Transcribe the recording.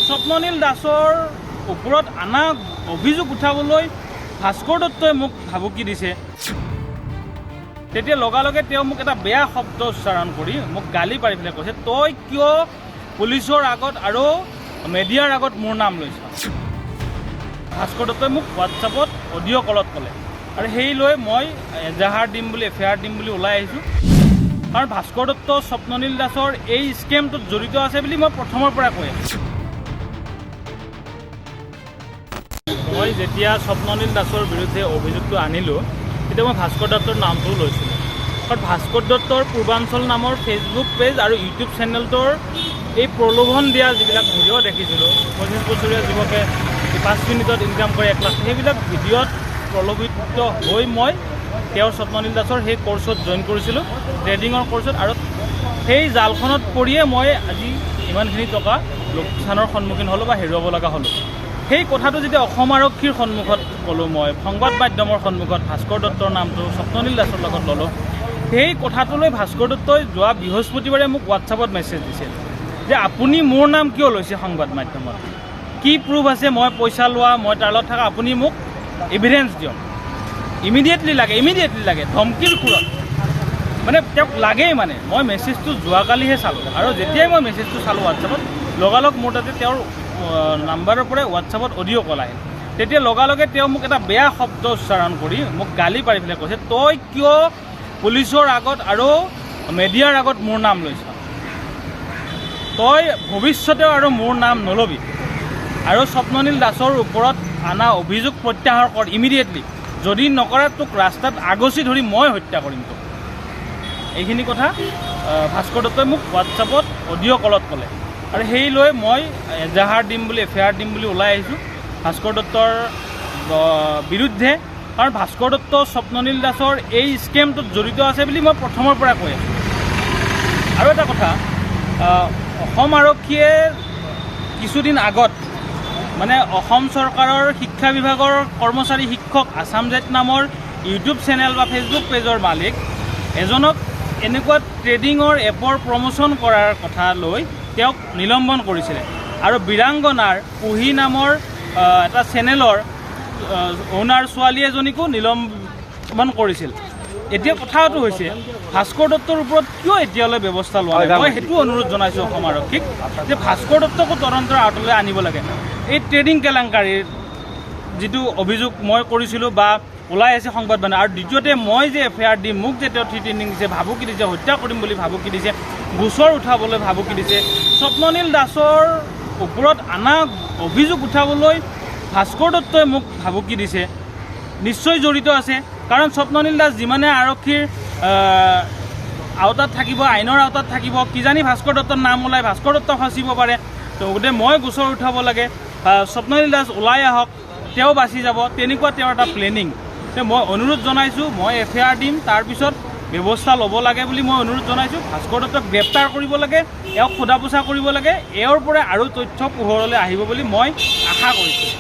স্বপ্ননীল দাসৰ ওপৰত আনা অভিযোগ উঠাবলৈ ভাস্কৰ দত্তই মোক ভাবুকি দিছে। তেতিয়া লগালগে তেওঁ মোক এটা বেয়া শব্দ উচ্চাৰণ কৰি মোক গালি পাৰি পেলাই কৈছে, তই কিয় পুলিচৰ আগত আৰু মিডিয়াৰ আগত মোৰ নাম লৈছ। ভাস্কৰ দত্তই মোক হোৱাটছআপত অডিঅ' কলত ক'লে আৰু সেই লৈ মই এজাহাৰ দিম বুলি এফআইআৰ দিম বুলি ওলাই আহিছোঁ। কাৰণ ভাস্কৰ দত্ত স্বপ্ননীল দাসৰ এই স্কেমটোত জড়িত আছে বুলি মই প্ৰথমৰ পৰা কৈ আছোঁ। মই যেতিয়া স্বপ্ননীল দাসৰ বিৰুদ্ধে অভিযোগটো আনিলোঁ তেতিয়া মই ভাস্কৰ দত্তৰ নামটোও লৈছিলোঁ। কাৰণ ভাস্কৰ দত্তৰ পূৰ্বাঞ্চল নামৰ ফেচবুক পেজ আৰু ইউটিউব চেনেলটোৰ এই প্ৰলোভন দিয়া যিবিলাক ভিডিঅ' দেখিছিলোঁ, 25 বছৰীয়া যুৱকে 5 মিনিটত ইনকাম কৰে 1 লাখ, সেইবিলাক ভিডিঅ'ত প্ৰলোভিত হৈ মই তেওঁৰ স্বপ্ননীল দাসৰ সেই কোৰ্চত জইন কৰিছিলোঁ, ট্ৰেডিঙৰ কোৰ্চত। আৰু সেই জালখনত পৰিয়ে মই আজি ইমানখিনি টকা লোকচানৰ সন্মুখীন হ'লোঁ বা হেৰুৱাব লগা হ'লোঁ। সেই কথাটো যেতিয়া অসম আৰক্ষীৰ সন্মুখত ক'লোঁ, মই সংবাদ মাধ্যমৰ সন্মুখত ভাস্কৰ দত্তৰ নামটো স্বপ্ননীল দাসৰ লগত ল'লোঁ, সেই কথাটোলৈ ভাস্কৰ দত্তই যোৱা বৃহস্পতিবাৰে মোক হোৱাটছআপত মেছেজ দিছিল যে আপুনি মোৰ নাম কিয় লৈছে সংবাদ মাধ্যমত, কি প্ৰুফ আছে মই পইচা লোৱা, মই তাৰ লগত থকা, আপুনি মোক এভিডেঞ্চ দিয়ক, ইমিডিয়েটলি লাগে ধমকিৰ সুৰত, মানে তেওঁক লাগেই। মানে মই মেছেজটো যোৱাকালিহে চালোঁ আৰু যেতিয়াই মই মেছেজটো চালোঁ হোৱাটছআপত, লগালগ মোৰ তাতে তেওঁৰ নাম্বাৰৰ পৰাই হোৱাটছআপত অডিঅ' কল আহিল। তেতিয়া লগালগে তেওঁ মোক এটা বেয়া শব্দ উচ্চাৰণ কৰি মোক গালি পাৰি পেলাই কৈছে, তই কিয় পুলিচৰ আগত আৰু মিডিয়াৰ আগত মোৰ নাম লৈছ, তই ভৱিষ্যতেও আৰু মোৰ নাম নল'বি আৰু স্বপ্ননীল দাসৰ ওপৰত আনা অভিযোগ প্ৰত্যাহাৰ কৰ ইমিডিয়েটলি, যদি নকৰা তোক ৰাস্তাত আগচি ধৰি মই হত্যা কৰিম তোক। এইখিনি কথা ভাস্কৰ দত্তই মোক হোৱাটছআপত অডিঅ' কলত ক'লে আৰু সেই লৈ মই এজাহাৰ দিম বুলি এফআইআৰ দিম বুলি ওলাই আহিছোঁ ভাস্কৰ দত্তৰ বিৰুদ্ধে। কাৰণ ভাস্কৰ দত্ত স্বপ্ননীল দাসৰ এই স্কেমটোত জড়িত আছে বুলি মই প্ৰথমৰ পৰা কৈ আছোঁ। আৰু এটা কথা, অসম আৰক্ষীয়ে কিছুদিন আগত মানে অসম চৰকাৰৰ শিক্ষা বিভাগৰ কৰ্মচাৰী শিক্ষক আছাম জেট নামৰ ইউটিউব চেনেল বা ফেচবুক পেজৰ মালিক এজনক এনেকুৱা ট্ৰেডিঙৰ এপৰ প্ৰমোশ্যন কৰাৰ কথা লৈ তেওঁক নিলম্বন কৰিছিলে আৰু বীৰাংগনাৰ পুহি নামৰ এটা চেনেলৰ অ'নাৰ ছোৱালী এজনীকো নিলম্বন কৰিছিল। এতিয়া কথাটো হৈছে ভাস্কৰ দত্তৰ ওপৰত কিয় এতিয়ালৈ ব্যৱস্থা লোৱা নাই, মই সেইটো অনুৰোধ জনাইছোঁ অসম আৰক্ষীক যে ভাস্কৰ দত্তকো তদন্তৰ আঁতৰলৈ আনিব লাগে। এই ট্ৰেডিং কেলেংকাৰীৰ যিটো অভিযোগ মই কৰিছিলোঁ বা ওলাই আছে সংবাদ মাধ্যম, আৰু দ্বিতীয়তে মই যে এফআইআৰ দিম, মোক যে তেওঁ থ্ৰেটেনিং দিছে, ভাবুকি দিছে, হত্যা কৰিম বুলি ভাবুকি দিছে, গোচৰ উঠাবলৈ ভাবুকি দিছে, স্বপ্ননীল দাসৰ ওপৰত আনা অভিযোগ উঠাবলৈ ভাস্কৰ দত্তই মোক ভাবুকি দিছে, নিশ্চয় জড়িত আছে। কাৰণ স্বপ্ননীল দাস যিমানে আৰক্ষীৰ আওতাত থাকিব, আইনৰ আওতাত থাকিব, কিজানি ভাস্কৰ দত্তৰ নাম ওলাই ভাস্কৰ দত্ত ফচিব পাৰে। তো গতিকে মই গোচৰ উঠাব লাগে, স্বপ্ননীল দাস ওলাই আহক, তেওঁ বাচি যাব, তেনেকুৱা তেওঁৰ এটা প্লেনিং। মই অনুৰোধ জনাইছোঁ, মই এফআইআৰ দিম, তাৰপিছত ব্যৱস্থা ল'ব লাগে বুলি মই অনুৰোধ জনাইছোঁ। ভাস্কৰ দত্তক গ্ৰেপ্তাৰ কৰিব লাগে, এওঁক সোধা পোছা কৰিব লাগে, এওঁৰ পৰা আৰু তথ্য পোহৰলৈ আহিব বুলি মই আশা কৰিছোঁ।